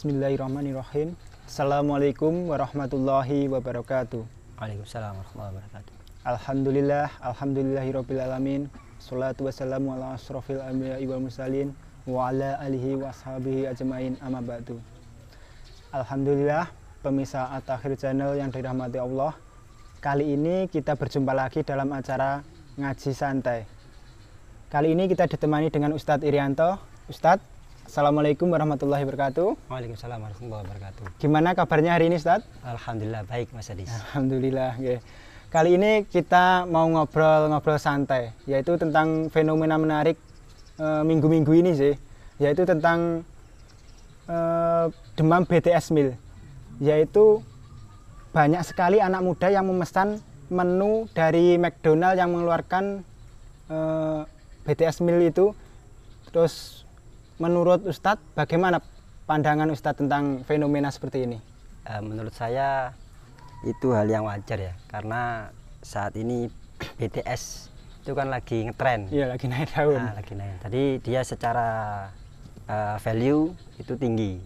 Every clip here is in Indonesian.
Bismillahirrahmanirrahim. Assalamualaikum warahmatullahi wabarakatuh. Waalaikumsalam warahmatullahi wabarakatuh. Alhamdulillahirabbil alamin. Shalatu wassalamu ala asrofil anbiya'i wal mursalin wa ala alihi washabihi ajmain, amma ba'du. Alhamdulillah, pemirsa At-Takhir Channel yang dirahmati Allah. Kali ini kita berjumpa lagi dalam acara Ngaji Santai. Kali ini kita ditemani dengan Ustadz Irianto. Ustadz, Assalamualaikum warahmatullahi wabarakatuh. Waalaikumsalam warahmatullahi wabarakatuh. Gimana kabarnya hari ini, Ustadz? Alhamdulillah baik, Mas Adis. Alhamdulillah. Okay. Kali ini kita mau ngobrol santai, yaitu tentang fenomena menarik minggu-minggu ini sih, yaitu tentang demam BTS meal. Yaitu banyak sekali anak muda yang memesan menu dari McDonald yang mengeluarkan BTS meal itu. Terus menurut Ustadz, bagaimana pandangan Ustadz tentang fenomena seperti ini? Menurut saya itu hal yang wajar ya, karena saat ini BTS itu kan lagi ngetren. Iya, lagi naik daun. Lagi naik. Tadi dia secara value itu tinggi,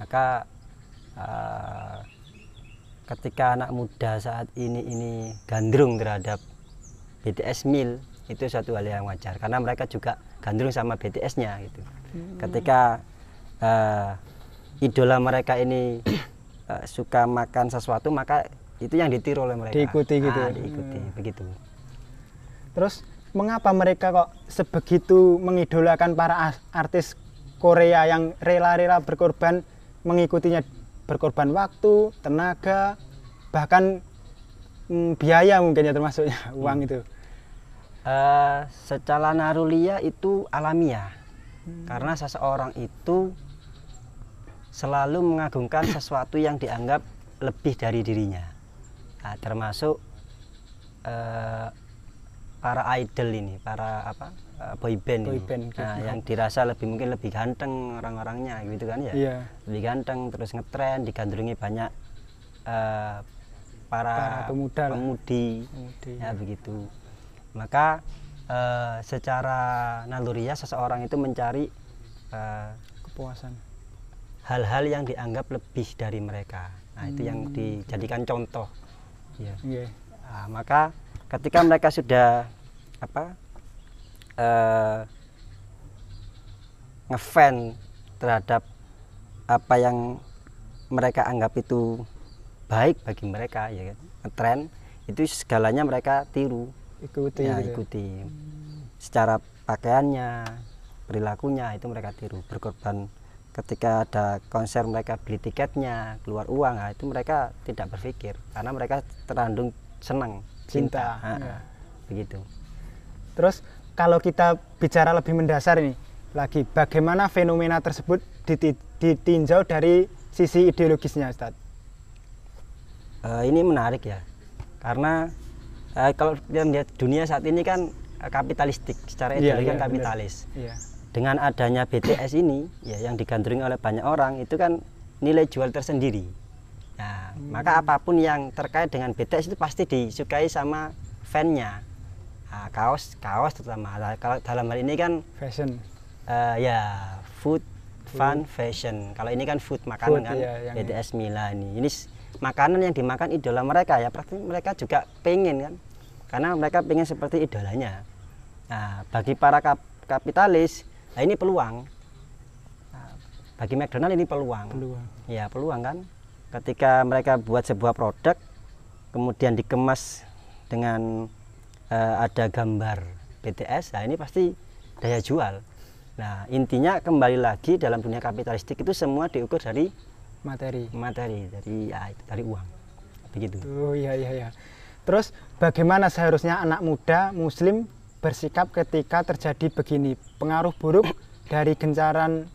maka ketika anak muda saat ini gandrung terhadap BTS meal, itu suatu hal yang wajar, karena mereka juga gandrung sama BTS-nya gitu. Ketika idola mereka ini suka makan sesuatu, maka itu yang ditiru oleh mereka. Diikuti gitu. Diikuti begitu. Terus mengapa mereka kok sebegitu mengidolakan para artis Korea yang rela-rela berkorban mengikutinya, berkorban waktu, tenaga, bahkan biaya mungkin ya, termasuknya uang itu? Secara narulia itu alamiah. Karena seseorang itu selalu mengagungkan sesuatu yang dianggap lebih dari dirinya. Termasuk para idol ini, para boyband ini. Yang dirasa mungkin lebih ganteng orang-orangnya gitu kan ya. Yeah. Lebih ganteng, terus ngetren, digandrungi banyak para pemudi. Ya begitu. Maka secara naluriah seseorang itu mencari kepuasan, hal-hal yang dianggap lebih dari mereka. Itu yang dijadikan contoh. Ya. Yeah. Maka ketika mereka sudah ngefan terhadap apa yang mereka anggap itu baik bagi mereka, ya kan, ngetren, itu segalanya mereka tiru. Ikuti. Secara pakaiannya, perilakunya itu mereka tiru. Berkorban ketika ada konser, mereka beli tiketnya, keluar uang, itu mereka tidak berpikir, karena mereka terandung senang, cinta. Begitu. Terus kalau kita bicara lebih mendasar ini lagi, bagaimana fenomena tersebut ditinjau dari sisi ideologisnya, Ustadz? Ini menarik ya, karena kalau kita melihat dunia saat ini kan kapitalistik, secara ideologi kan kapitalis. Iya. Dengan adanya BTS ini, ya, yang digandrungi oleh banyak orang, itu kan nilai jual tersendiri. Nah, maka apapun yang terkait dengan BTS itu pasti disukai sama fan-nya. Kaos terutama. Kalau dalam hal ini kan Fashion. Ya, food, fun, fashion. Kalau ini kan food, makanan kan. Iya, BTS Mila ini makanan yang dimakan idola mereka, ya pasti mereka juga pengen kan, karena mereka pengen seperti idolanya. Nah, bagi para kapitalis, ini peluang. Bagi McDonald ini peluang. Ya, peluang kan. Ketika mereka buat sebuah produk, kemudian dikemas dengan ada gambar BTS, ini pasti daya jual. Nah, intinya kembali lagi dalam dunia kapitalistik itu semua diukur dari materi, dari uang, begitu. Iya. Terus bagaimana seharusnya anak muda Muslim bersikap ketika terjadi begini, pengaruh buruk dari gencaran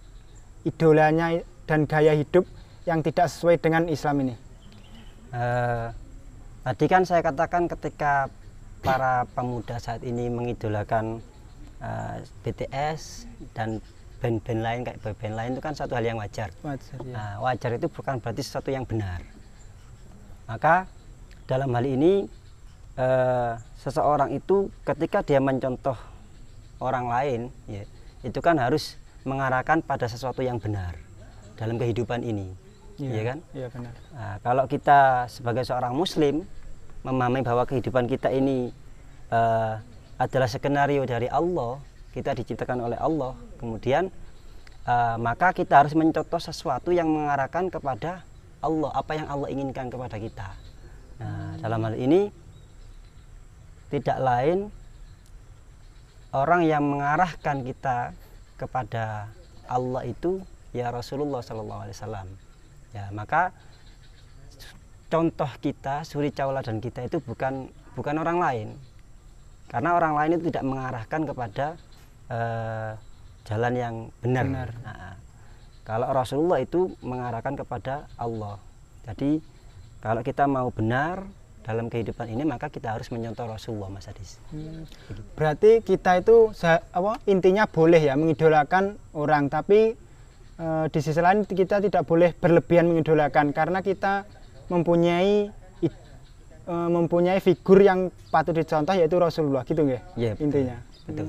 idolanya dan gaya hidup yang tidak sesuai dengan Islam ini? Tadi kan saya katakan ketika para pemuda saat ini mengidolakan BTS dan band-band lain, kayak boyband lain, itu kan satu hal yang wajar. Ya. Wajar itu bukan berarti sesuatu yang benar. Maka dalam hal ini seseorang itu ketika dia mencontoh orang lain, ya, itu kan harus mengarahkan pada sesuatu yang benar. dalam kehidupan ini, ya kan? Iya benar. Nah, kalau kita sebagai seorang muslim memahami bahwa kehidupan kita ini adalah skenario dari Allah, kita diciptakan oleh Allah, kemudian maka kita harus mencontoh sesuatu yang mengarahkan kepada Allah, apa yang Allah inginkan kepada kita. Nah, dalam hal ini tidak lain orang yang mengarahkan kita kepada Allah itu ya Rasulullah SAW. Ya, maka contoh kita, suri tauladan kita itu bukan orang lain, karena orang lain itu tidak mengarahkan kepada jalan yang benar. Nah, kalau Rasulullah itu mengarahkan kepada Allah. Jadi kalau kita mau benar dalam kehidupan ini, maka kita harus menyontoh Rasulullah, Mas Adis. Berarti kita itu intinya boleh ya mengidolakan orang, tapi di sisi lain kita tidak boleh berlebihan mengidolakan, karena kita mempunyai figur yang patut dicontoh, yaitu Rasulullah, gitu nggih? Iya, intinya. Betul.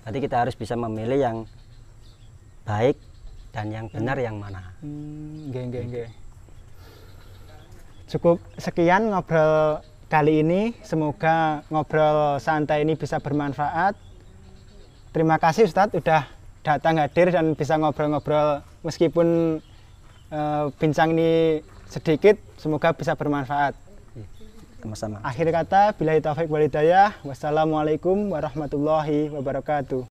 Berarti kita harus bisa memilih yang baik dan yang benar yang mana. Nggih. Cukup sekian ngobrol kali ini. Semoga ngobrol santai ini bisa bermanfaat. Terima kasih Ustadz udah datang hadir dan bisa ngobrol-ngobrol, meskipun bincang ini sedikit, semoga bisa bermanfaat. Sama-sama. Akhir kata, billahi taufik wal hidayah. Wassalamualaikum warahmatullahi wabarakatuh.